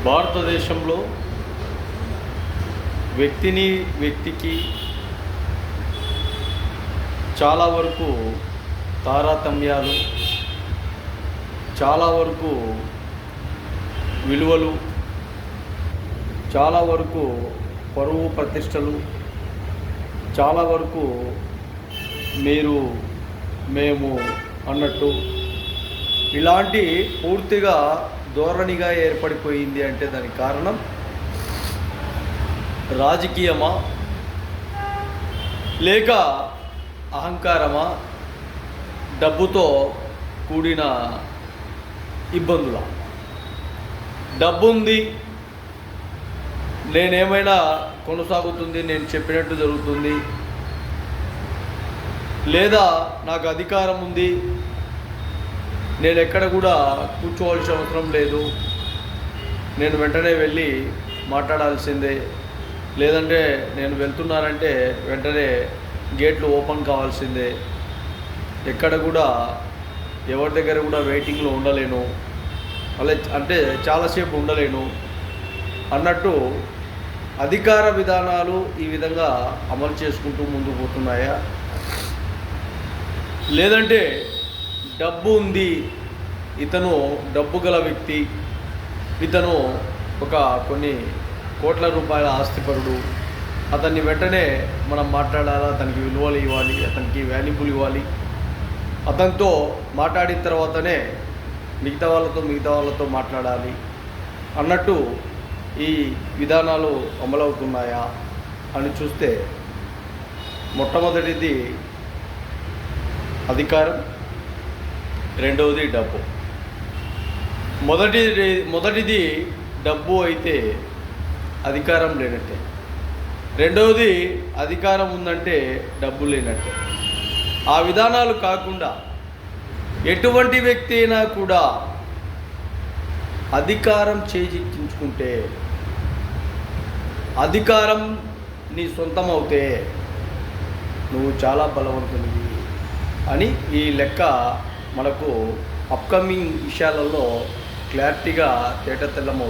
భారతదేశంలో వ్యక్తికి చాలా వరకు తారతమ్యాలు, చాలా వరకు విలువలు, చాలా వరకు పరువు ప్రతిష్టలు, చాలా వరకు మీరు మేము అన్నట్టు ఇలాంటి పూర్తిగా ధోరణిగా ఏర్పడిపోయింది. అంటే దానికి కారణం రాజకీయమా లేక అహంకారమా, డబ్బుతో కూడిన ఇబ్బందుల? డబ్బు ఉంది, నేనేమైనా కొనసాగుతుంది, నేను చెప్పినట్టు జరుగుతుంది, లేదా నాకు అధికారం ఉంది, నేను ఎక్కడ కూడా కూర్చోవలసిన అవసరం లేదు, నేను వెంటనే వెళ్ళి మాట్లాడాల్సిందే, లేదంటే నేను వెళ్తున్నానంటే వెంటనే గేట్లు ఓపెన్ కావాల్సిందే, ఎక్కడ కూడా ఎవరి దగ్గర కూడా వెయిటింగ్లో ఉండలేను, అలా అంటే చాలాసేపు ఉండలేను అన్నట్టు అధికార విధానాలు ఈ విధంగా అమలు చేసుకుంటూ ముందుకు పోతున్నాయా? లేదంటే డబ్బు ఉంది, ఇతను డబ్బు గల వ్యక్తి, ఇతను ఒక కొన్ని కోట్ల రూపాయల ఆస్తిపరుడు, అతన్ని వెంటనే మనం మాట్లాడాలా, అతనికి విలువలు ఇవ్వాలి, అతనికి వాల్యుబుల్ ఇవ్వాలి, అతనితో మాట్లాడిన తర్వాతనే మిగతా వాళ్ళతో మాట్లాడాలి అన్నట్టు ఈ విధానాలు అమలవుతున్నాయా అని చూస్తే, మొట్టమొదటిది అధికారం, రెండవది డబ్బు. మొదటిది డబ్బు అయితే అధికారం లేనట్టే, రెండవది అధికారం ఉందంటే డబ్బు లేనట్టే. ఆ విధానాలు కాకుండా ఎటువంటి వ్యక్తి అయినా కూడా అధికారం చేజిక్కించుకుంటే, అధికారం నీ సొంతం అవుతే నువ్వు చాలా బలవంతునివి అని ఈ లెక్క మనకు అప్కమింగ్ విషయాలలో క్లారిటీగా తేటతెల్లమవుతుంది.